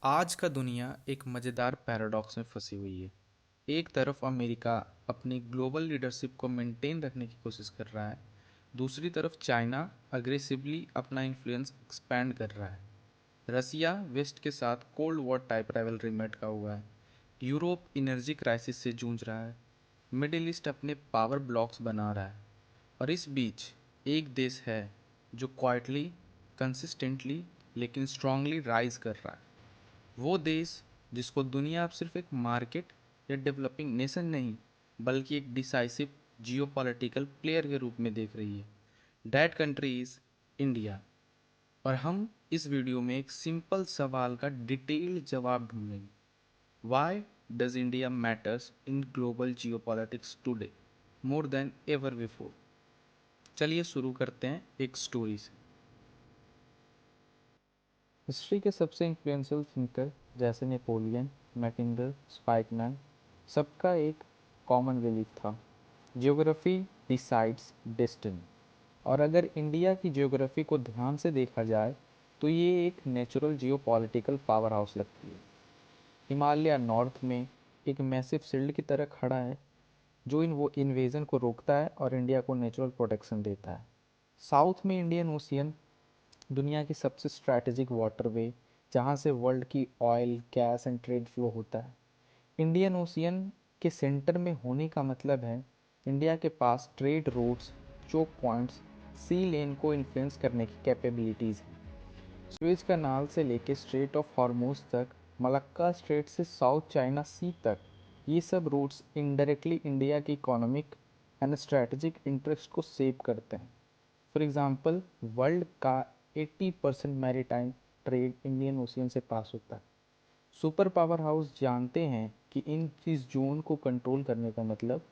आज का दुनिया एक मज़ेदार पैराडॉक्स में फंसी हुई है। एक तरफ अमेरिका अपनी ग्लोबल लीडरशिप को मेंटेन रखने की कोशिश कर रहा है, दूसरी तरफ चाइना अग्रेसिवली अपना इन्फ्लुएंस एक्सपैंड कर रहा है। रसिया वेस्ट के साथ कोल्ड वॉर टाइप राइवलरी में अटका हुआ है। यूरोप एनर्जी क्राइसिस से जूझ रहा है। मिडिल ईस्ट अपने पावर ब्लॉक्स बना रहा है। और इस बीच एक देश है जो क्वाइटली, कंसिस्टेंटली लेकिन स्ट्रांगली राइज कर रहा है। वो देश जिसको दुनिया अब सिर्फ एक मार्केट या डेवलपिंग नेशन नहीं बल्कि एक डिसाइसिव जियोपॉलिटिकल प्लेयर के रूप में देख रही है। That country is India. और हम इस वीडियो में एक सिंपल सवाल का डिटेल्ड जवाब ढूंढेंगे। Why does India matters in global geopolitics today more than ever before. चलिए शुरू करते हैं एक स्टोरी से। हिस्ट्री के सबसे इन्फ्लुएंशियल थिंकर जैसे नेपोलियन, मैकिंगर, स्पाइकमैन, सबका एक कॉमन बिलीफ था, जियोग्राफी डिसाइड्स डेस्टिनी। और अगर इंडिया की जियोग्राफी को ध्यान से देखा जाए तो ये एक नेचुरल जियोपॉलिटिकल पावर हाउस लगती है। हिमालय नॉर्थ में एक मैसिव शिल्ड की तरह खड़ा है जो वो इन्वेजन को रोकता है और इंडिया को नेचुरल प्रोटेक्शन देता है। साउथ में इंडियन ओशियन दुनिया की सबसे स्ट्रैटेजिक वाटरवे जहाँ से वर्ल्ड की oil, gas and trade flow होता है। इंडियन ओशियन के सेंटर में होने का मतलब है इंडिया के पास ट्रेड रूट्स, चोक पॉइंट्स, सी लेन को इन्फ्लुएंस करने की कैपेबिलिटीज़ हैं। सुएज कनाल से लेके स्ट्रेट ऑफ हॉर्मूज तक, मलक्का स्ट्रेट से साउथ चाइना सी तक, ये सब रूट्स इनडायरेक्टली इंडिया की इकोनॉमिक एंड स्ट्रेटेजिक इंटरेस्ट को सेव करते हैं। फॉर एग्जांपल, वर्ल्ड का 80% मैरीटाइम ट्रेड इंडियन ओशियन से पास होता है। सुपर पावर हाउस जानते हैं कि इस जोन को कंट्रोल करने का मतलब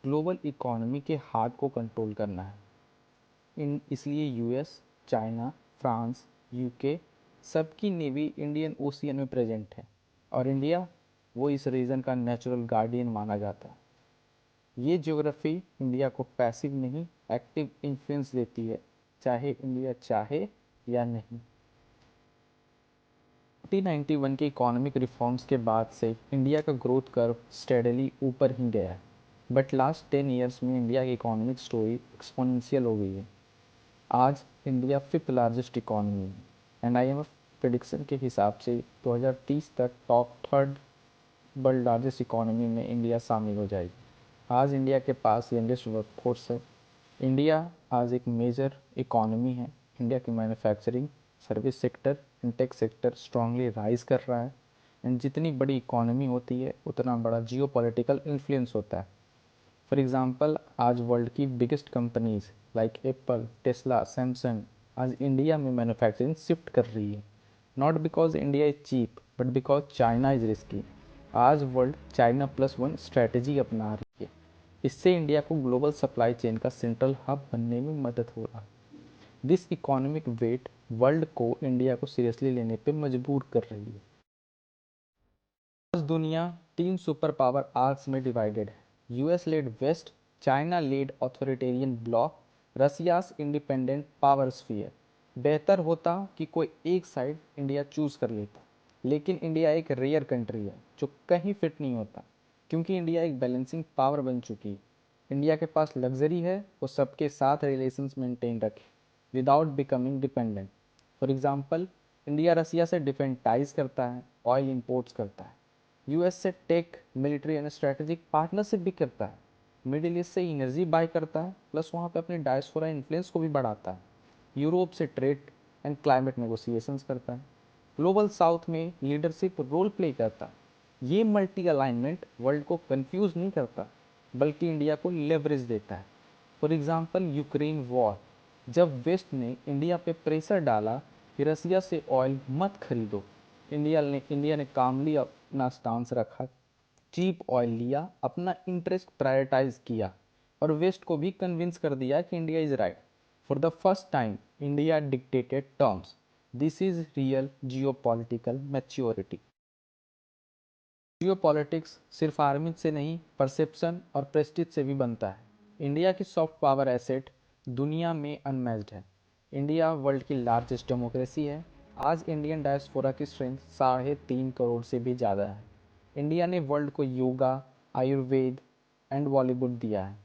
ग्लोबल इकोनॉमी के हाथ को कंट्रोल करना है। इसलिए यूएस, चाइना, फ्रांस, यूके सबकी नेवी इंडियन ओशियन में प्रेजेंट है और इंडिया वो इस रीजन का नेचुरल गार्डियन माना जाता है। ये ज्योग्राफी इंडिया को पैसिव नहीं एक्टिव इन्फ्लुएंस देती है, चाहे इंडिया चाहे या नहीं। 1991 के इकोनॉमिक रिफॉर्म्स के बाद से इंडिया का ग्रोथ कर्व स्टेडली ऊपर ही गया है, बट लास्ट 10 ईयर्स में इंडिया की इकोनॉमिक स्टोरी एक्सपोनेंशियल हो गई है। आज इंडिया फिफ्थ लार्जेस्ट इकोनॉमी है एंड आईएमएफ प्रेडिक्शन के हिसाब से 2030 तक top third world largest economy में इंडिया शामिल हो जाएगी। आज इंडिया के पास यंगेस्ट वर्कफोर्स है। इंडिया आज एक मेजर इकोनॉमी है। इंडिया की manufacturing, service sector and tech sector strongly rise कर रहा है एंड जितनी बड़ी इकोनॉमी होती है उतना बड़ा जियो पॉलिटिकल इन्फ्लुएंस होता है। फॉर एग्जाम्पल, आज वर्ल्ड की biggest companies like Apple, Tesla, Samsung आज इंडिया में मैन्युफैक्चरिंग शिफ्ट कर रही है। Not because India is cheap but because China is risky. आज world China plus one strategy अपना रही है। इससे इंडिया को ग्लोबल सप्लाई चेन का सेंट्रल हब बनने में मदद हो रहा है। दिस इकोनॉमिक वेट वर्ल्ड को इंडिया को सीरियसली लेने पे मजबूर कर रही है। आज दुनिया तीन सुपर पावर आर्क्स में डिवाइडेड है। US led west, China led authoritarian bloc, Russia's independent power sphere. बेहतर होता कि कोई एक साइड इंडिया चूज कर लेता, लेकिन इंडिया एक रेयर कंट्री है जो कहीं फिट नहीं होता, क्योंकि इंडिया एक बैलेंसिंग पावर बन चुकी है। इंडिया के पास लग्जरी है वो सबके साथ रिलेशंस मेंटेन रखे without becoming dependent. For example, India Russia से डिफेंस टाइज करता है, ऑयल इंपोर्ट्स करता है, यूएस से tech, military and strategic partnership भी करता है, मिडिल ईस्ट से एनर्जी बाय करता है, प्लस वहाँ पे अपने डायस्पोरा इन्फ्लुएंस को भी बढ़ाता है, यूरोप से ट्रेड एंड क्लाइमेट नेगोशिएशंस करता है, ग्लोबल साउथ में लीडरशिप रोल प्ले करता है। ये मल्टी अलाइनमेंट वर्ल्ड को कंफ्यूज नहीं करता बल्कि इंडिया को लेवरेज देता है। फॉर एग्जाम्पल, यूक्रेन वॉर, जब वेस्ट ने इंडिया पे प्रेशर डाला कि रसिया से ऑयल मत खरीदो, इंडिया ने कामली अपना स्टांस रखा, चीप ऑयल लिया, अपना इंटरेस्ट प्रायोरिटाइज किया और वेस्ट को भी कन्विंस कर दिया कि India is right. For the first time India dictated terms. This is real geopolitical maturity. Geopolitics सिर्फ आर्मी से नहीं, परसेप्शन और प्रेस्टीज से भी बनता है। इंडिया की सॉफ्ट पावर एसेट दुनिया में अनमैच्ड है। इंडिया वर्ल्ड की लार्जेस्ट डेमोक्रेसी है, आज इंडियन डायस्पोरा की स्ट्रेंथ 3.5 करोड़ से भी ज़्यादा है। इंडिया ने वर्ल्ड को योगा, आयुर्वेद एंड बॉलीवुड दिया है।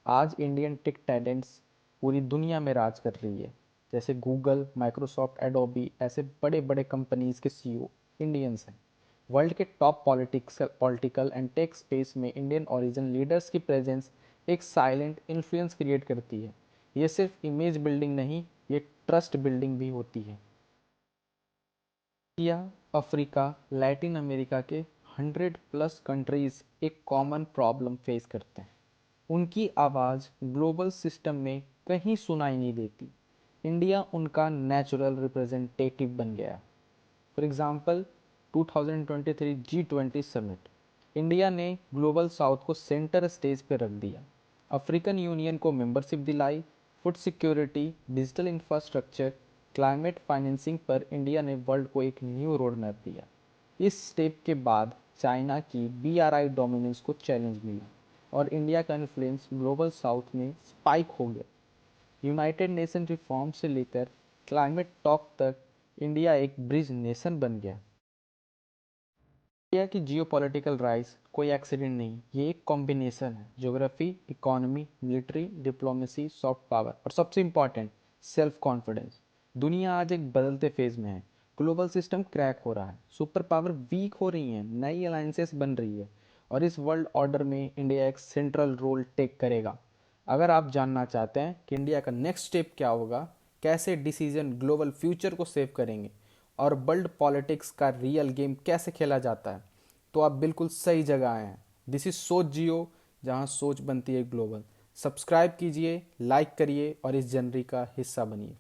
आज इंडियन टेक टैलेंट्स पूरी दुनिया में राज कर रही है। जैसे गूगल, माइक्रोसॉफ्ट, एडोबी ऐसे बड़े बड़े कंपनीज के सीईओ इंडियंस हैं। वर्ल्ड के top political and tech space में इंडियन ओरिजिन लीडर्स की प्रेजेंस एक साइलेंट इन्फ्लुएंस क्रिएट करती है। ये सिर्फ इमेज बिल्डिंग नहीं, ये ट्रस्ट बिल्डिंग भी होती है। एशिया, अफ्रीका, लैटिन अमेरिका के 100+ कंट्रीज एक कॉमन प्रॉब्लम फेस करते हैं। उनकी आवाज़ ग्लोबल सिस्टम में कहीं सुनाई नहीं देती। इंडिया उनका नेचुरल रिप्रेजेंटेटिव बन गया। For example 2023 G20 summit, India ने ग्लोबल साउथ को सेंटर स्टेज पर रख दिया। अफ्रीकन यूनियन को मेंबरशिप दिलाई। Food security, digital infrastructure, climate financing पर इंडिया ने वर्ल्ड को एक न्यू रोड मैप दिया। इस स्टेप के बाद चाइना की BRI डोमिनेंस को चैलेंज मिला और इंडिया का इन्फ्लुएंस ग्लोबल साउथ में स्पाइक हो गया। यूनाइटेड नेशन रिफॉर्म से लेकर क्लाइमेट टॉक तक इंडिया एक ब्रिज नेशन बन गया। इंडिया की जियोपॉलिटिकल राइज कोई एक्सीडेंट नहीं, ये एक कॉम्बिनेशन है। Geography, economy, military, diplomacy, soft power और सबसे इंपॉर्टेंट सेल्फ कॉन्फिडेंस। दुनिया आज एक बदलते फेज में है। ग्लोबल सिस्टम क्रैक हो रहा है, सुपर पावर वीक हो रही हैं, नई अलायंसेस बन रही है और इस वर्ल्ड ऑर्डर में इंडिया एक सेंट्रल रोल टेक करेगा। अगर आप जानना चाहते हैं कि इंडिया का नेक्स्ट स्टेप क्या होगा, कैसे डिसीजन ग्लोबल फ्यूचर को सेव करेंगे और वर्ल्ड पॉलिटिक्स का रियल गेम कैसे खेला जाता है, तो आप बिल्कुल सही जगह आए हैं। दिस इज सोच जियो, जहां सोच बनती है ग्लोबल। सब्सक्राइब कीजिए, लाइक करिए और इस जनरी का हिस्सा बनिए।